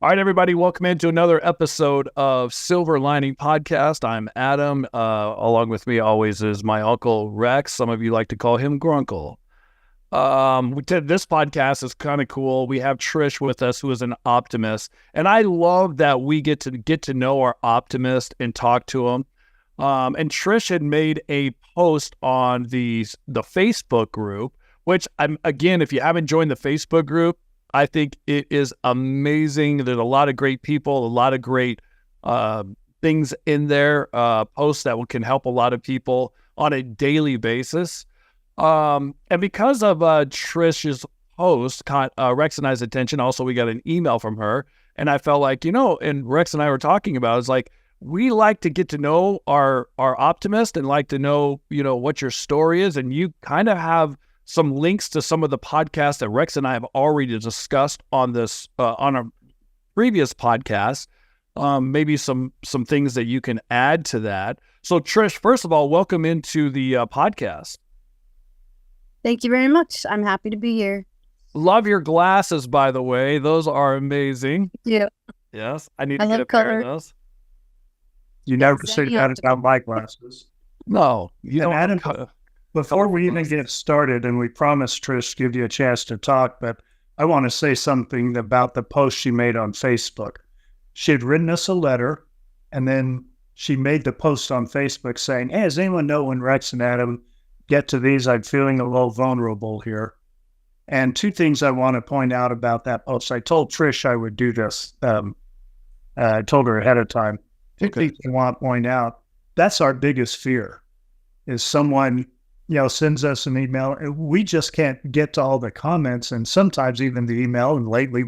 All right, everybody, welcome into another episode of Silver Lining Podcast. I'm Adam. Along with me always is my Uncle Rex. Some of you like to call him Grunkle. This podcast is kind of cool. We have Trish with us, who is an optimist. And I love that we get to know our optimist and talk to him. And Trish had made a post on the Facebook group, which, again, if you haven't joined the Facebook group, I think it is amazing. There's a lot of great people, a lot of great things in there, posts that can help a lot of people on a daily basis. And because of Trish's post caught Rex and I's attention, also we got an email from her, and I felt like, and Rex and I were talking about, it's like, we like to get to know our optimist and like to know, what your story is, and you kind of have some links to some of the podcasts that Rex and I have already discussed on this on a previous podcast. Maybe some things that you can add to that. So Trish, first of all, welcome into the podcast. Thank you very much. I'm happy to be here. Love your glasses, by the way. Those are amazing. Yeah. Yes, I need to get a pair of those. You never say that about my glasses. No, you don't. Adam, before we even get started, and we promised Trish to give you a chance to talk, but I want to say something about the post she made on Facebook. She had written us a letter, and then she made the post on Facebook saying, "Hey, does anyone know when Rex and Adam get to these? I'm feeling a little vulnerable here." And two things I want to point out about that post. I told Trish I would do this. I told her ahead of time. Two things I want to point out. That's our biggest fear, is someone sends us an email and we just can't get to all the comments, and sometimes even the email. And lately,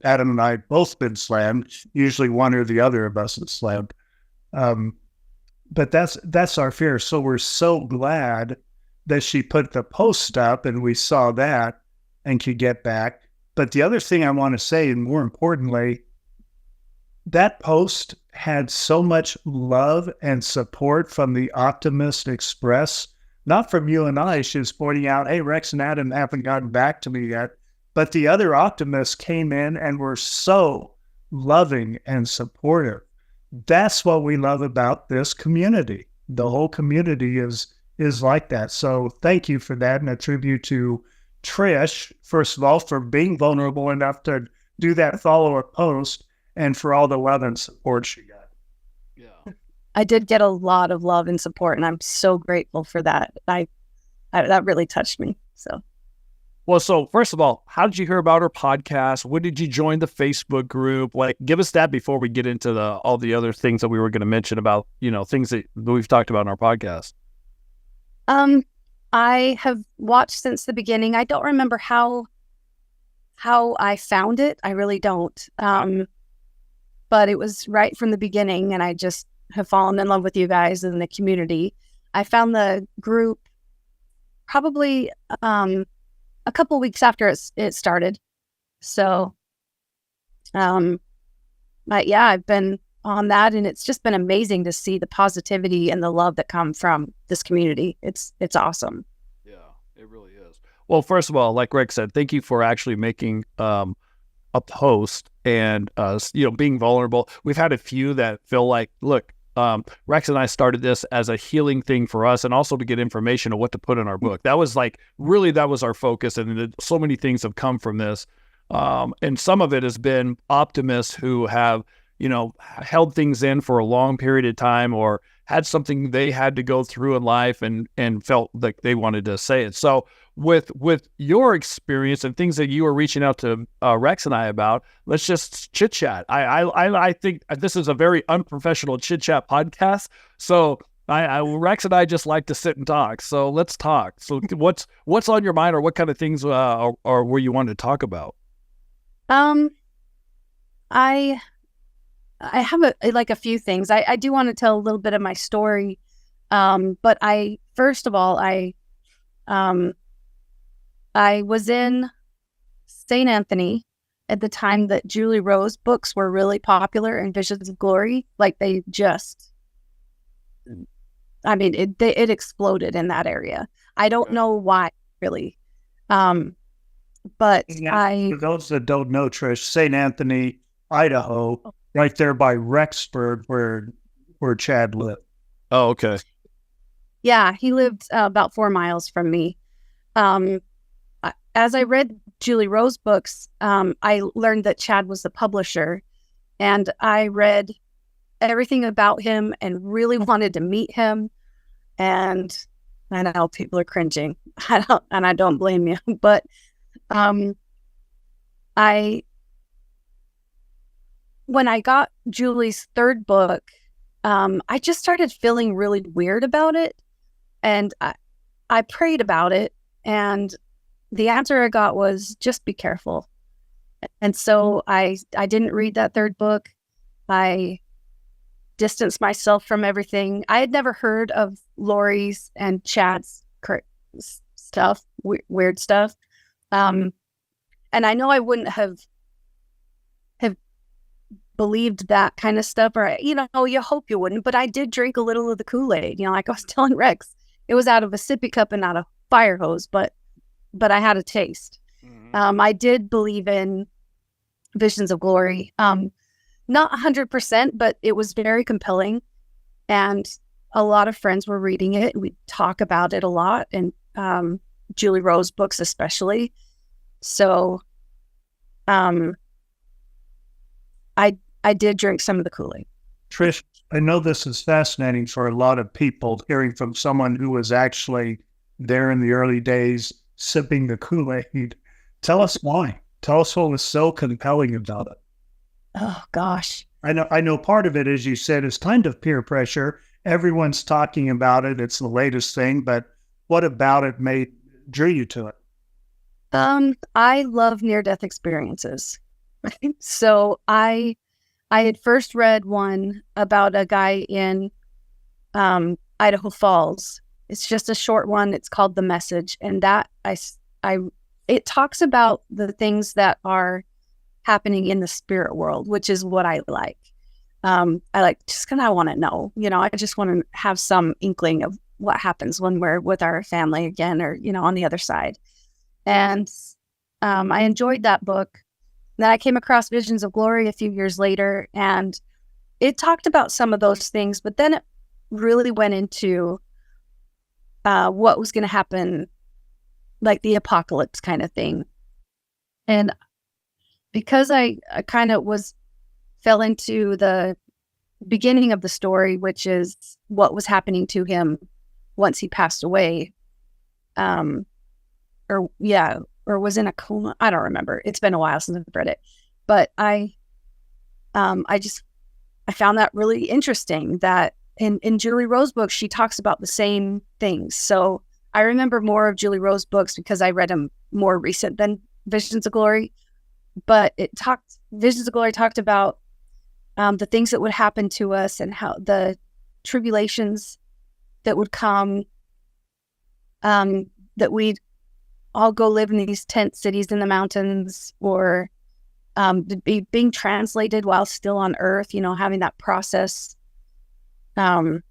Adam and I both been slammed. Usually one or the other of us is slammed. But that's our fear. So we're so glad that she put the post up and we saw that and could get back. But the other thing I want to say, and more importantly, that post had so much love and support from the Optimist Express. Not from you and I. She was pointing out, hey, Rex and Adam haven't gotten back to me yet. But the other optimists came in and were so loving and supportive. That's what we love about this community. The whole community is like that. So thank you for that, and a tribute to Trish, first of all, for being vulnerable enough to do that follow-up post, and for all the love and support she got. Yeah. I did get a lot of love and support, and I'm so grateful for that. That really touched me. So first of all, how did you hear about her podcast? When did you join the Facebook group? Like, give us that before we get into all the other things that we were going to mention about, things that we've talked about in our podcast. I have watched since the beginning. I don't remember how I found it. I really don't. But it was right from the beginning, and I just have fallen in love with you guys and the community. I found the group probably a couple weeks after it started. So, I've been on that, and it's just been amazing to see the positivity and the love that come from this community. It's awesome. Yeah, it really is. Well, first of all, like Rick said, thank you for actually making a post and being vulnerable. We've had a few that feel like, look, Rex and I started this as a healing thing for us, and also to get information on what to put in our book. That was our focus, and so many things have come from this. And some of it has been optimists who have, held things in for a long period of time, or had something they had to go through in life and felt like they wanted to say it. So with your experience and things that you were reaching out to Rex and I about, let's just chit chat. I think this is a very unprofessional chit chat podcast. So Rex and I just like to sit and talk. So let's talk. So what's on your mind, or what kind of things or were you wanting to talk about? I have a few things. I do want to tell a little bit of my story. But first of all, I was in St. Anthony at the time that Julie Rose books were really popular, and Visions of Glory. Like, it exploded in that area. I don't know why, really. But for those that don't know, Trish, St. Anthony Idaho, right there by Rexburg, where Chad lived. Oh, okay. Yeah, he lived about 4 miles from me. As I read Julie Rose books, I learned that Chad was the publisher, and I read everything about him and really wanted to meet him. And I know people are cringing, I don't blame you, but when I got Julie's third book, I just started feeling really weird about it, and I prayed about it, and the answer I got was just be careful. And so I didn't read that third book. I distanced myself from everything. I had never heard of Lori's and Chad's stuff, weird stuff. And I know I wouldn't have believed that kind of stuff, or, you hope you wouldn't, but I did drink a little of the Kool-Aid, like I was telling Rex. It was out of a sippy cup and not a fire hose, but I had a taste. Mm-hmm. I did believe in Visions of Glory. Not 100%, but it was very compelling. And a lot of friends were reading it. We talk about it a lot, and Julie Rose books especially. So I did drink some of the Kool-Aid. Trish, I know this is fascinating for a lot of people, hearing from someone who was actually there in the early days sipping the Kool-Aid. Tell us why. Tell us what was so compelling about it. Oh, gosh. I know part of it, as you said, is kind of peer pressure. Everyone's talking about it. It's the latest thing, but what about it drew you to it? I love near-death experiences. So I had first read one about a guy in Idaho Falls. It's just a short one. It's called The Message, and that it talks about the things that are happening in the spirit world, which is what I like. I like just because I want to know. I just want to have some inkling of what happens when we're with our family again, or on the other side. And I enjoyed that book. Then I came across Visions of Glory a few years later, and it talked about some of those things, but then it really went into what was going to happen, like the apocalypse kind of thing. And because I kind of fell into the beginning of the story, which is what was happening to him once he passed away, or was in a coma. I don't remember. It's been a while since I've read it, but I found that really interesting that in Julie Rose books, she talks about the same things. So I remember more of Julie Rose books because I read them more recent than Visions of Glory, but Visions of Glory talked about the things that would happen to us and how the tribulations that would come, that we'd all go live in these tent cities in the mountains, or being translated while still on earth, having that process happen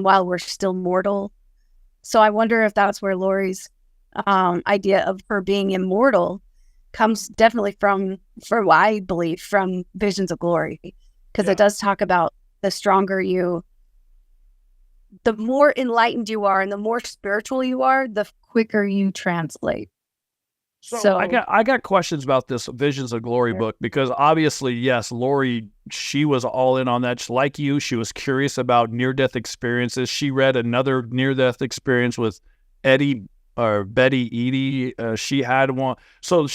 while we're still mortal. So I wonder if that's where Lori's idea of her being immortal comes definitely from what I believe, from Visions of Glory, because it does talk about the stronger the more enlightened you are and the more spiritual you are, the quicker you translate. So I got questions about this Visions of Glory book, because obviously, yes, Lori, she was all in on that. Like you, she was curious about near-death experiences. She read another near-death experience with Betty Eady. She had one. So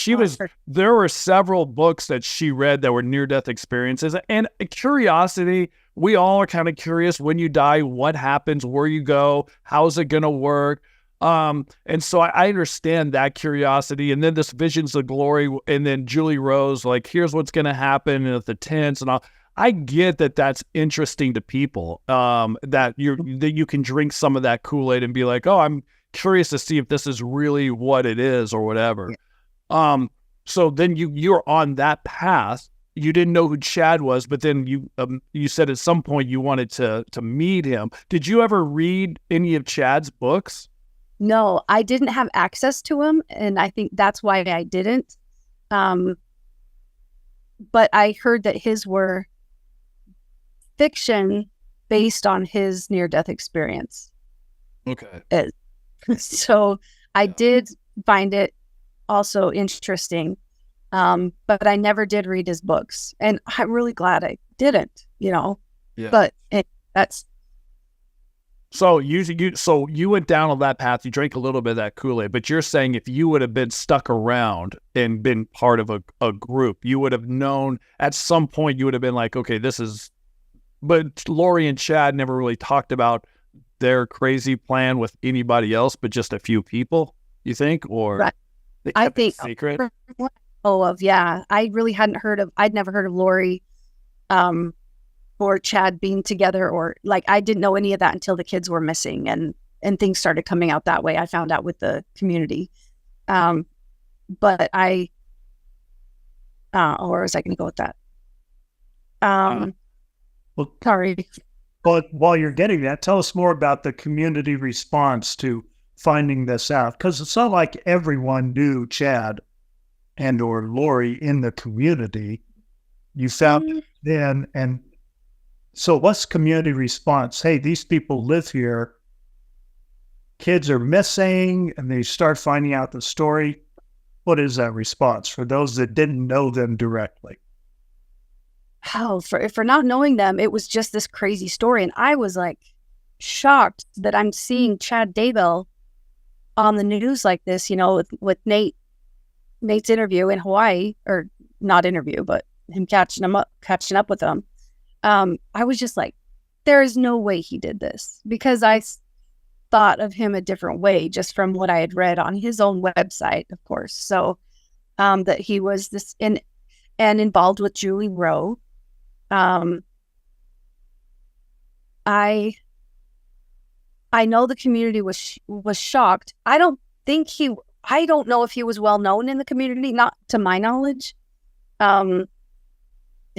there were several books that she read that were near-death experiences. And curiosity, we all are kind of curious, when you die, what happens, where you go, how's it going to work? And so I understand that curiosity. And then this Visions of Glory, and then Julie Rose, like, here's what's going to happen at the tents and all. I get that that's interesting to people, that you can drink some of that Kool-Aid and be like, oh, I'm curious to see if this is really what it is or whatever. Yeah. So then you're on that path. You didn't know who Chad was, but then you said at some point you wanted to meet him. Did you ever read any of Chad's books? No, I didn't have access to him, and I think that's why I didn't. but I heard that his were fiction based on his near-death experience. Okay. So I did find it also interesting, but I never did read his books, and I'm really glad I didn't. Yeah. But that's. So you went down on that path. You drank a little bit of that Kool-Aid, but you're saying if you would have been stuck around and been part of a group, you would have known at some point. You would have been like, okay, this is. But Lori and Chad never really talked about their crazy plan with anybody else, but just a few people. You think, or Right. they kept I think it secret? I really hadn't heard of. I'd never heard of Lori, or Chad being together, or like I didn't know any of that until the kids were missing and things started coming out that way. I found out with the community, but I. Or was I going to go with that? Well, sorry. But while you're getting that, tell us more about the community response to finding this out, because it's not like everyone knew Chad and or Lori in the community. You found it then, and so what's community response? Hey, these people live here. Kids are missing, and they start finding out the story. What is that response for those that didn't know them directly? For not knowing them, it was just this crazy story. And I was like shocked that I'm seeing Chad Daybell on the news like this, with Nate's interview in Hawaii, or not interview, but him catching up with them. I was just like, there is no way he did this, because I thought of him a different way just from what I had read on his own website, of course. So, that he was this and involved with Julie Rowe. I know the community was shocked. I don't know if he was well known in the community, not to my knowledge. In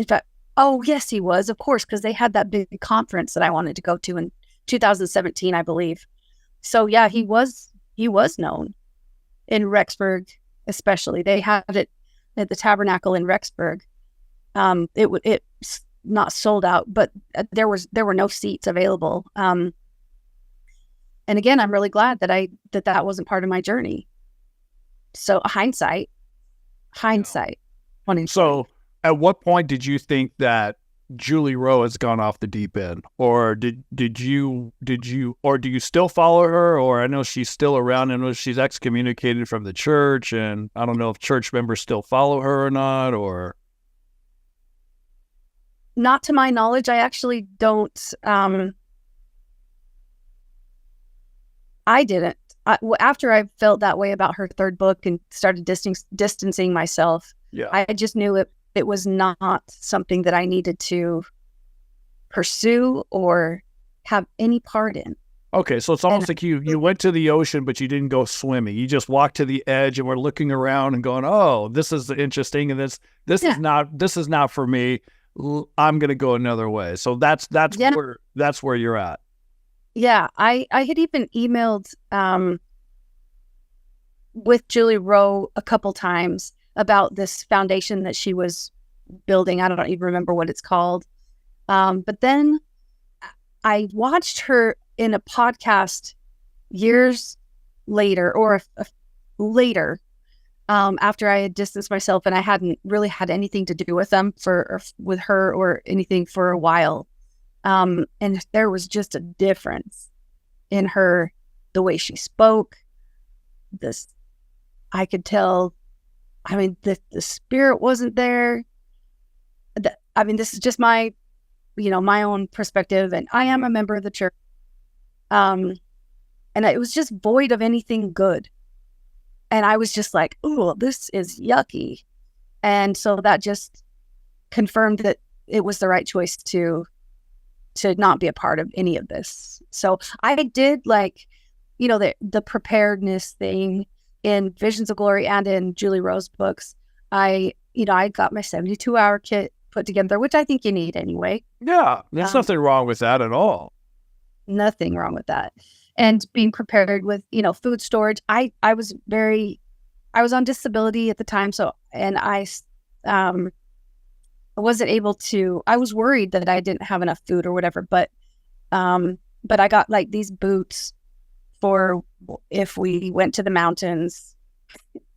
fact, yes, he was, of course, because they had that big conference that I wanted to go to in 2017, I believe. So yeah, he was known in Rexburg, especially. They had it at the Tabernacle in Rexburg. It's not sold out, but there were no seats available. And again, I'm really glad that wasn't part of my journey. So hindsight. So at what point did you think that Julie Rowe has gone off the deep end, or do you still follow her? Or I know she's still around. I know she's excommunicated from the church, and I don't know if church members still follow her or not, or. Not to my knowledge. I actually don't. I didn't. After I felt that way about her third book and started distancing myself, I just knew it was not something that I needed to pursue or have any part in. Okay, so it's almost like you went to the ocean, but you didn't go swimming. You just walked to the edge and were looking around and going, "Oh, this is interesting, and this is not for me. I'm going to go another way." So that's where you're at. Yeah, I had even emailed with Julie Rowe a couple times about this foundation that she was building. I don't even remember what it's called. But then I watched her in a podcast years later, or later, after I had distanced myself and I hadn't really had anything to do with them with her or anything for a while. And there was just a difference in her, the way she spoke. I could tell. I mean, the spirit wasn't there. This is just my own perspective, and I am a member of the church. And it was just void of anything good. And I was just like, "Ooh, this is yucky." And so that just confirmed that it was the right choice to not be a part of any of this. So I did the preparedness thing in Visions of Glory and in Julie Rowe's books. I got my 72-hour kit put together, which I think you need anyway. Yeah, there's nothing wrong with that at all. Nothing wrong with that. And being prepared with, food storage. I was on disability at the time. So, and I I wasn't able to, I was worried that I didn't have enough food or whatever, but I got like these boots for if we went to the mountains.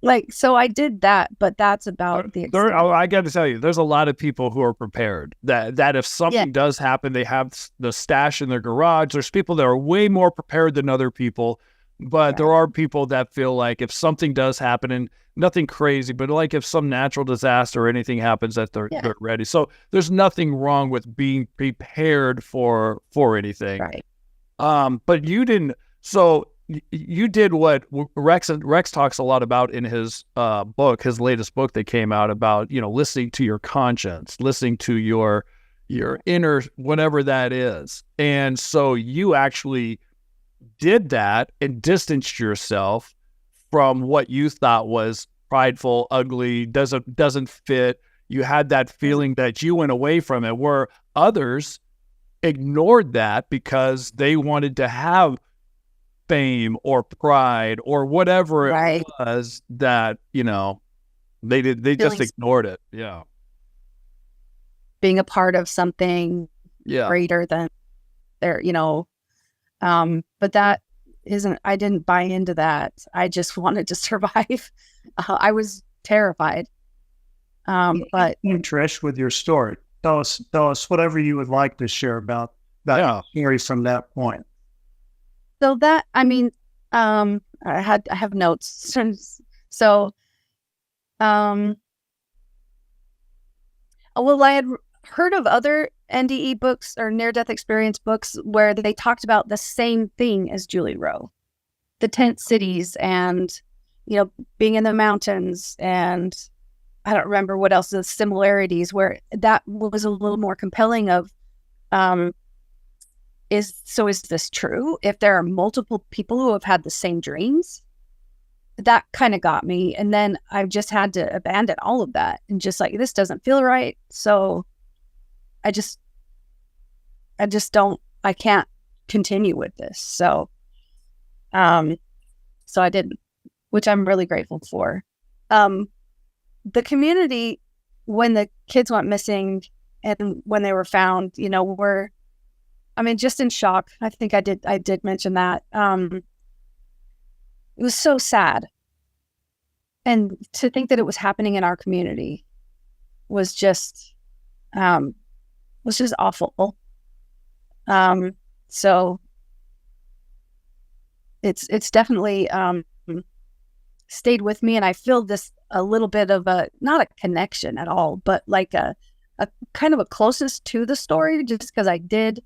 Like, so I did that, but that's about the extent. I got to tell you, there's a lot of people who are prepared that if something does happen, they have the stash in their garage. There's people that are way more prepared than other people, but there are people that feel like if something does happen, and nothing crazy, but like if some natural disaster or anything happens, that they're ready. So there's nothing wrong with being prepared for anything. Right. But you didn't. So you did what Rex talks a lot about in his book, his latest book that came out, about, you know, listening to your conscience, listening to your inner, whatever that is. And so you actually did that and distanced yourself from what you thought was prideful, ugly, doesn't fit. You had that feeling that you went away from it, where others ignored that because they wanted to have fame or pride or whatever it was that, you know, they just ignored it. Yeah. Being a part of something greater than their, you know, but that isn't, I didn't buy into that. I just wanted to survive. I was terrified. But Trish, with your story, tell us whatever you would like to share about that story from that point. So that, I mean, I have notes. So, well, I had heard of other NDE books or near-death experience books where they talked about the same thing as Julie Rowe, the tent cities and, you know, being in the mountains, and I don't remember what else, the similarities, where that was a little more compelling of, is this true? If there are multiple people who have had the same dreams, that kind of got me. And then I just had to abandon all of that and just like, this doesn't feel right. So I can't continue with this. So I didn't, which I'm really grateful for. The community, when the kids went missing and when they were found, you know, were, I mean, just in shock. I think I did mention that. It was so sad. And to think that it was happening in our community was just awful. So it's definitely stayed with me, and I feel this a little bit of not a connection at all, but like a kind of a closest to the story, just because I did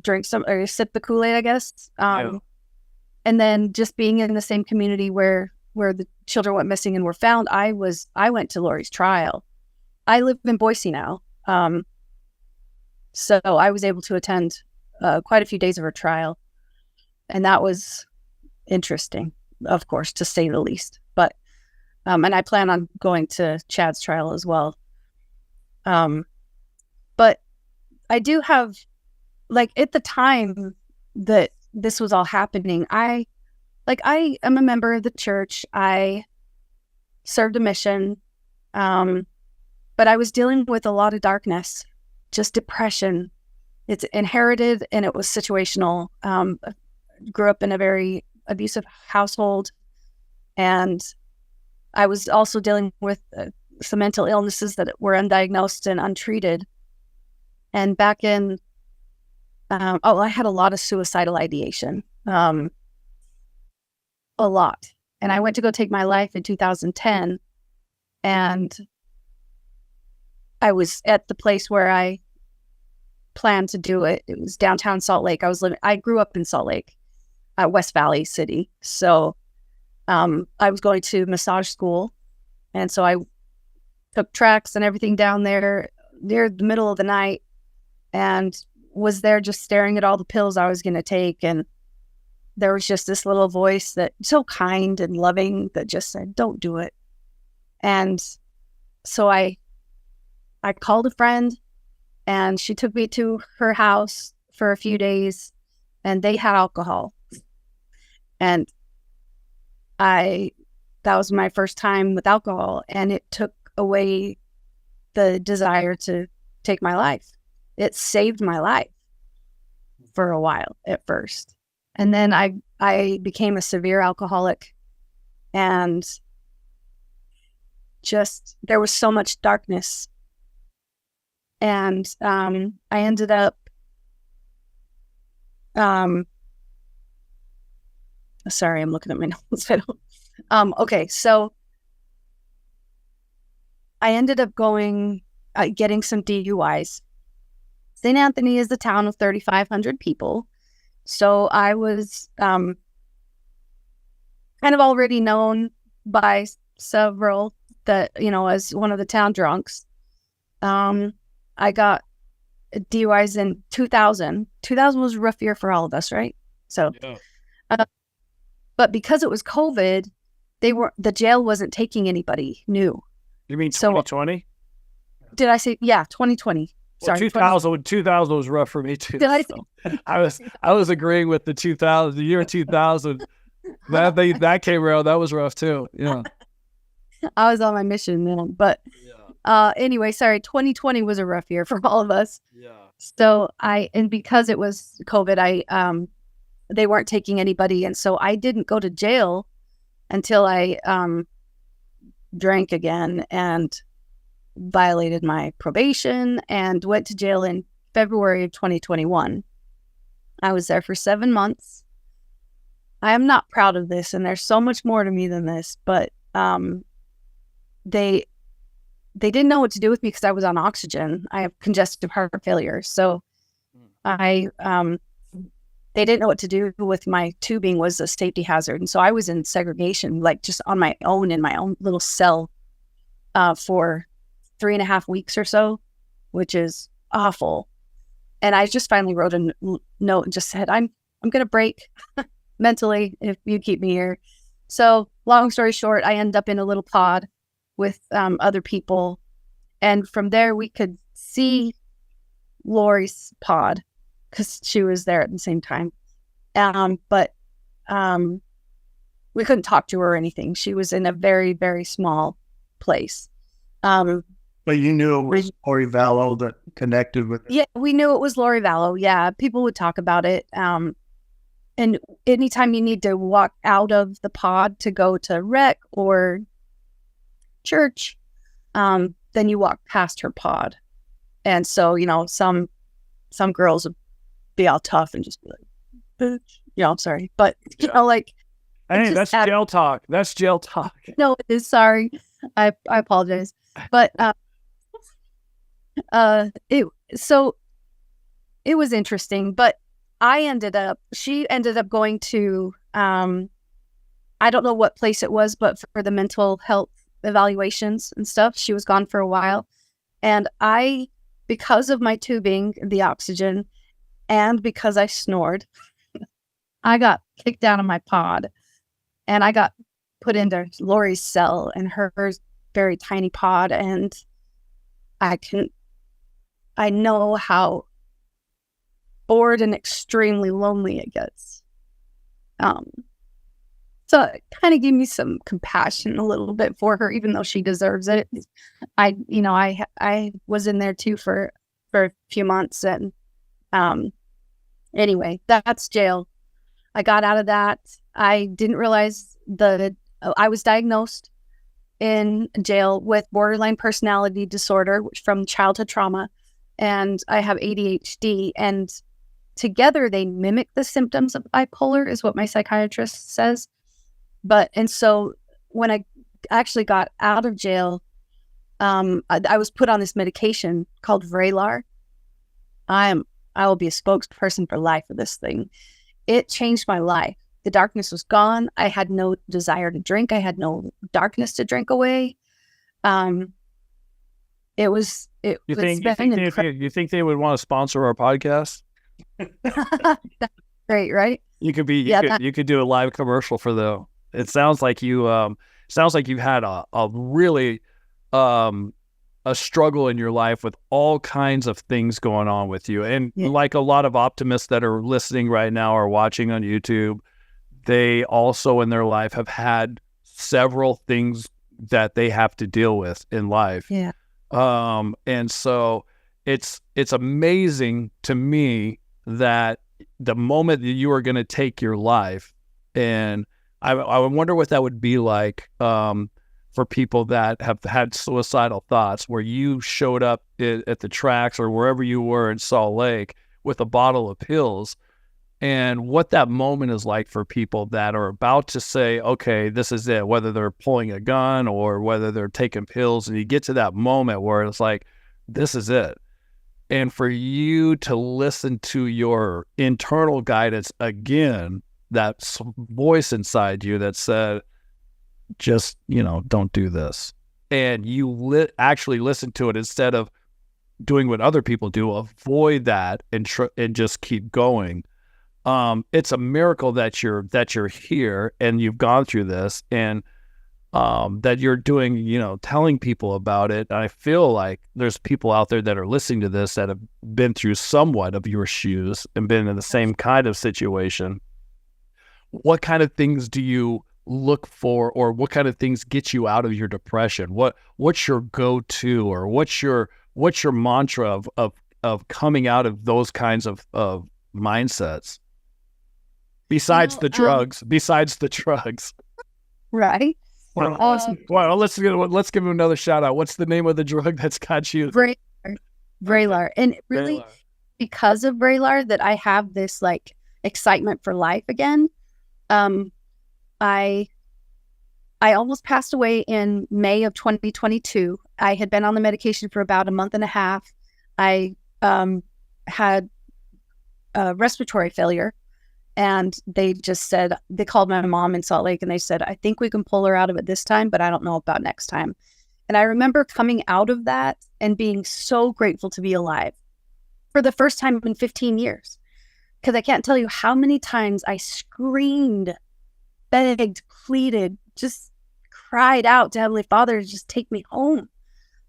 drink some, or sip the KoolAid, I guess. And then just being in the same community where the children went missing and were found, I went to Lori's trial. I live in Boise now. So I was able to attend quite a few days of her trial. And that was interesting, of course, to say the least. But, and I plan on going to Chad's trial as well. But I do have, like, at the time that this was all happening, I am a member of the church. I served a mission, but I was dealing with a lot of darkness, just depression. It's inherited and it was situational. Grew up in a very abusive household, and I was also dealing with some mental illnesses that were undiagnosed and untreated. And back in I had a lot of suicidal ideation, a lot. And I went to go take my life in 2010, and I was at the place where I planned to do it. It was downtown Salt Lake. I grew up in Salt Lake, West Valley City. So I was going to massage school, and so I took tracks and everything down there near the middle of the night, and was there just staring at all the pills I was going to take. And there was just this little voice that so kind and loving that just said, don't do it. And so I called a friend, and she took me to her house for a few days, and they had alcohol. And I that was my first time with alcohol, and it took away the desire to take my life. It saved my life for a while at first. And then I became a severe alcoholic, and just there was so much darkness. And I ended up sorry, I'm looking at my notes. Okay, so I ended up getting some DUIs. St. Anthony is a town of 3,500 people. So I was kind of already known by several that, as one of the town drunks. I got DUIs in 2000. 2000 was a rough year for all of us, right? So, yeah. But because it was COVID, the jail wasn't taking anybody new. You mean 2020? Did I say, yeah, 2020. Well, sorry, 2000 was rough for me too. Did I say? I was agreeing with the year 2000. that came around. That was rough too. Yeah. I was on my mission then, but anyway, sorry. 2020 was a rough year for all of us. Yeah. So because it was COVID, they weren't taking anybody, and so I didn't go to jail until I drank again and violated my probation and went to jail in February of 2021. I was there for 7 months. I am not proud of this, and there's so much more to me than this, but they didn't know what to do with me because I was on oxygen. I have congestive heart failure, so they didn't know what to do with my tubing. Was a safety hazard, and so I was in segregation, like just on my own in my own little cell for 3.5 weeks or so, which is awful. And I just finally wrote a note and just said, I'm going to break mentally if you keep me here. So long story short, I ended up in a little pod with other people. And from there, we could see Lori's pod because she was there at the same time. But we couldn't talk to her or anything. She was in a very, very small place. But you knew it was Lori Vallow that connected with it. Yeah, we knew it was Lori Vallow. Yeah, people would talk about it. And anytime you need to walk out of the pod to go to rec or church, then you walk past her pod. And so, some girls would be all tough and just be like, bitch. I'm sorry. But, like. Hey, that's jail talk. That's jail talk. No, it is. Sorry. I apologize. But it was interesting, but she ended up going to I don't know what place it was, but for the mental health evaluations and stuff, she was gone for a while. And because of my tubing, the oxygen, and because I snored, I got kicked out of my pod, and I got put into Lori's cell and her very tiny pod, and I know how bored and extremely lonely it gets. So it kind of gave me some compassion a little bit for her, even though she deserves it. I was in there too for a few months, and anyway, that's jail. I got out of that. I didn't realize I was diagnosed in jail with borderline personality disorder from childhood trauma, and I have ADHD, and together they mimic the symptoms of bipolar, is what my psychiatrist says. And so when I actually got out of jail, I was put on this medication called Vraylar. I will be a spokesperson for life for this thing. It changed my life. The darkness was gone. I had no desire to drink. I had no darkness to drink away. You think they would want to sponsor our podcast? That's great, right? You could do a live commercial for them. It sounds like you've had a really a struggle in your life with all kinds of things going on with you. And like a lot of optimists that are listening right now or watching on YouTube, they also in their life have had several things that they have to deal with in life. Yeah. And so it's amazing to me that the moment that you are going to take your life, and I wonder what that would be like for people that have had suicidal thoughts, where you showed up at the tracks or wherever you were in Salt Lake with a bottle of pills, and what that moment is like for people that are about to say, okay, this is it, whether they're pulling a gun or whether they're taking pills, and you get to that moment where it's like, this is it. And for you to listen to your internal guidance again, that voice inside you that said, just, don't do this. And you actually listen to it instead of doing what other people do, avoid that and just keep going. It's a miracle that you're here and you've gone through this, and that you're doing, telling people about it. And I feel like there's people out there that are listening to this that have been through somewhat of your shoes and been in the same kind of situation. What kind of things do you look for, or what kind of things get you out of your depression? What's your go-to, or what's your mantra of coming out of those kinds of mindsets? Besides the drugs. Right. Well, let's give him another shout out. What's the name of the drug that's got you? Vraylar. And really, Vraylar. Because of Vraylar, that I have this like excitement for life again. I almost passed away in May of 2022. I had been on the medication for about a month and a half. I had respiratory failure. And they just said, they called my mom in Salt Lake and they said, I think we can pull her out of it this time, but I don't know about next time. And I remember coming out of that and being so grateful to be alive for the first time in 15 years. Because I can't tell you how many times I screamed, begged, pleaded, just cried out to Heavenly Father to just take me home.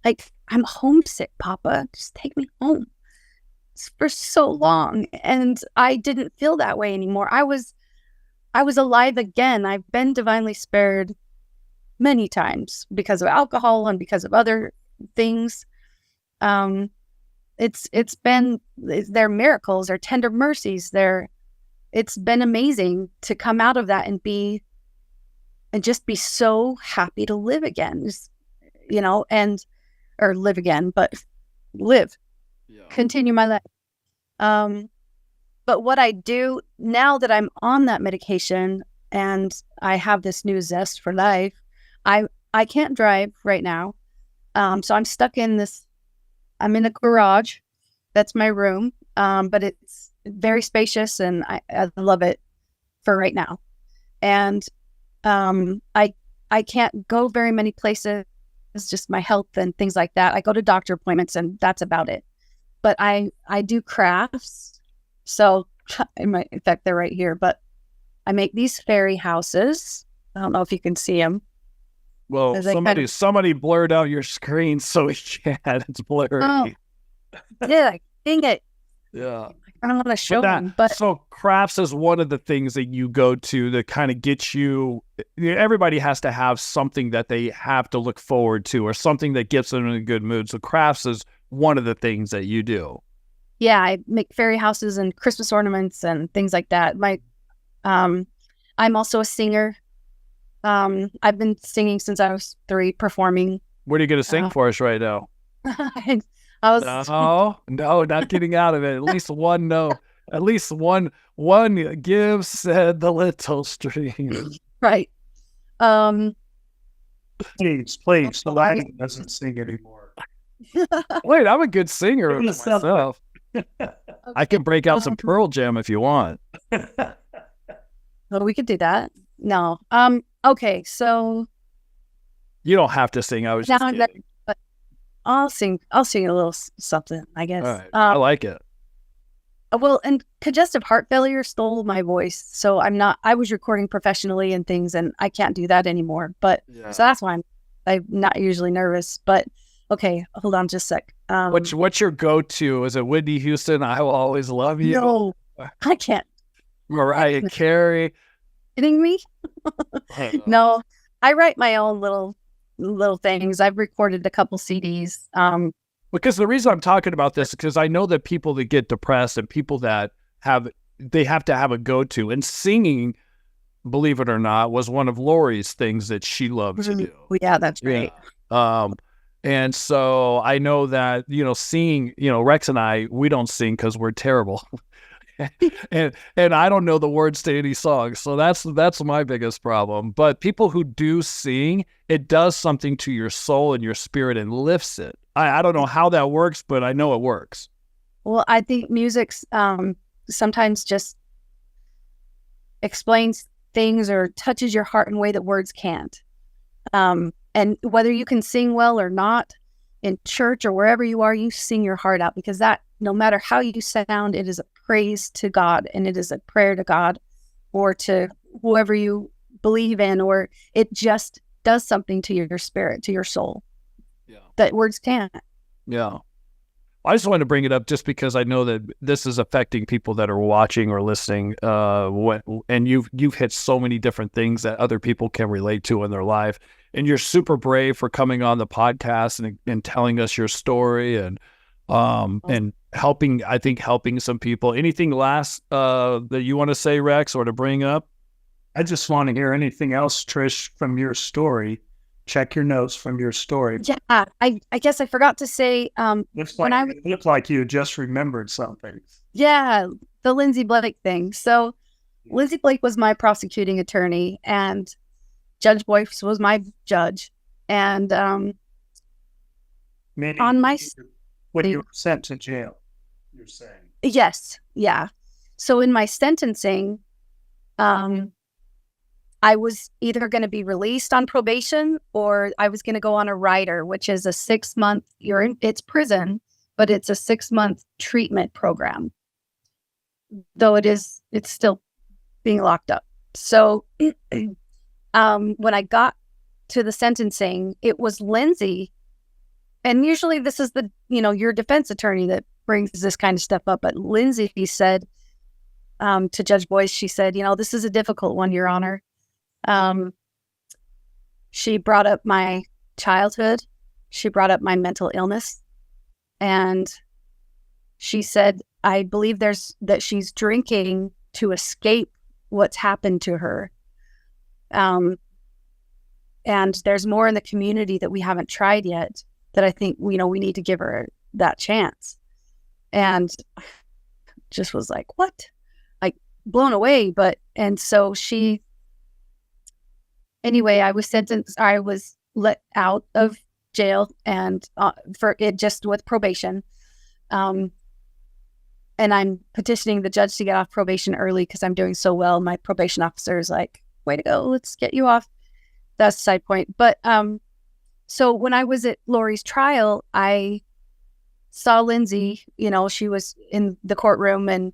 Like, I'm homesick, Papa. Just take me home. For so long, and I didn't feel that way anymore. I was alive again. I've been divinely spared many times because of alcohol and because of other things. It's been, they're miracles, they're tender mercies. It's been amazing to come out of that and just be so happy to live again, or live again, but live. Yeah. Continue my life. But what I do now that I'm on that medication and I have this new zest for life, I can't drive right now. So I'm stuck I'm in a garage. That's my room. But it's very spacious and I love it for right now. And I can't go very many places. It's just my health and things like that. I go to doctor appointments and that's about it. But I do crafts. So in fact, they're right here, but I make these fairy houses. I don't know if you can see them. Well, somebody blurred out your screen so we can't. It's blurry. Oh, yeah, dang it. Yeah. I don't want to show them, but so crafts is one of the things that you go to kind of get you. Everybody has to have something that they have to look forward to, or something that gets them in a good mood. So crafts is one of the things that you do. Yeah, I make fairy houses and Christmas ornaments and things like that. I'm also a singer. I've been singing since I was 3, performing. What are you going to sing for us right now? No, not getting out of it. At least one note. At least one give, said the little stream. Right. Please. The lighting doesn't sing anymore. Wait, I'm a good singer myself. Okay. I can break out some Pearl Jam if you want. Well, we could do that. No. Okay, so you don't have to sing. I was just kidding. But I'll sing a little something, I guess. All right. I like it. Well, and congestive heart failure stole my voice, so I was recording professionally and things, and I can't do that anymore. But so that's why I'm not usually nervous. But okay, hold on just a sec. What's your go-to? Is it Whitney Houston? I will always love you. No, I can't. Mariah Carey. Kidding me? No, I write my own little things. I've recorded a couple CDs. Because the reason I'm talking about this is because I know that people that get depressed and people that have to have a go-to, and singing, believe it or not, was one of Lori's things that she loved to do. Yeah, that's right. Yeah. And so I know that, singing, Rex and I, we don't sing because we're terrible. and I don't know the words to any songs. So that's my biggest problem. But people who do sing, it does something to your soul and your spirit and lifts it. I don't know how that works, but I know it works. Well, I think music's sometimes just explains things or touches your heart in a way that words can't. And whether you can sing well or not, in church or wherever you are, you sing your heart out, because that, no matter how you sound, it is a praise to God, and it is a prayer to God or to whoever you believe in, or it just does something to your spirit, to your soul, that words can't. Yeah. I just wanted to bring it up just because I know that this is affecting people that are watching or listening. And you've hit so many different things that other people can relate to in their life. And you're super brave for coming on the podcast and telling us your story and helping some people. Anything last that you want to say, Rex, or to bring up? I just want to hear anything else, Trish, from your story. Check your notes from your story. Yeah, I guess I forgot to say, it looked like you just remembered something. Yeah, the Lindsay Blake thing. So Lindsay Blake was my prosecuting attorney, and Judge Boyce was my judge. And when you were sent to jail, you're saying? Yes, yeah. So in my sentencing, I was either going to be released on probation or I was going to go on a rider, which is a 6-month, it's prison, but it's a 6-month treatment program. Though it's still being locked up. So when I got to the sentencing, it was Lindsay. And usually this is your defense attorney that brings this kind of stuff up. But Lindsay said to Judge Boyce, she said, this is a difficult one, Your Honor. She brought up my childhood. She brought up my mental illness. And she said, I believe that she's drinking to escape what's happened to her. And there's more in the community that we haven't tried yet that I think, we need to give her that chance. And just was like, what? Like blown away. And so anyway, I was sentenced, I was let out of jail and for it just with probation. And I'm petitioning the judge to get off probation early because I'm doing so well. My probation officer is like, way to go, let's get you off. That's a side point. But so when I was at Lori's trial, I saw Lindsay, she was in the courtroom, and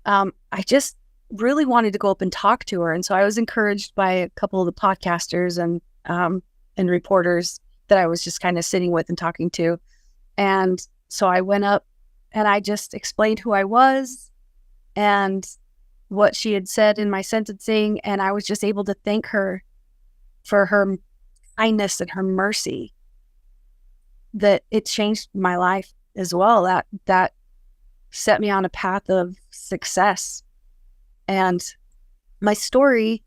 I just really wanted to go up and talk to her. And so I was encouraged by a couple of the podcasters and reporters that I was just kind of sitting with and talking to. And so I went up and I just explained who I was and what she had said in my sentencing. And I was just able to thank her for her kindness and her mercy, that it changed my life as well. That set me on a path of success. And my story,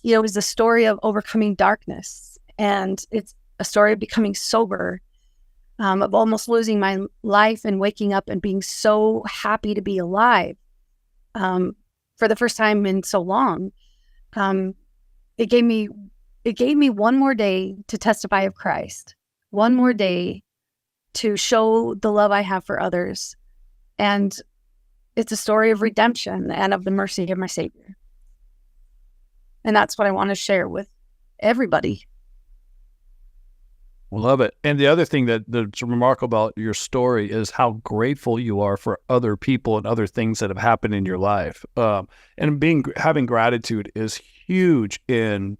is a story of overcoming darkness. And it's a story of becoming sober, of almost losing my life and waking up and being so happy to be alive for the first time in so long. It gave me one more day to testify of Christ, one more day to show the love I have for others. And it's a story of redemption and of the mercy of my Savior. And that's what I want to share with everybody. Love it. And the other thing that's remarkable about your story is how grateful you are for other people and other things that have happened in your life. And having gratitude is huge in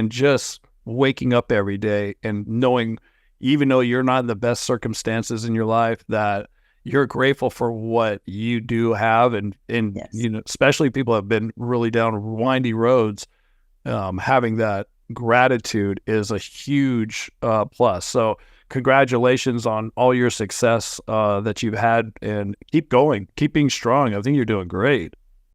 just waking up every day and knowing, even though you're not in the best circumstances in your life, that you're grateful for what you do have. And yes. Especially people have been really down windy roads, having that gratitude is a huge plus. So congratulations on all your success that you've had, and keep going, keep being strong. I think you're doing great.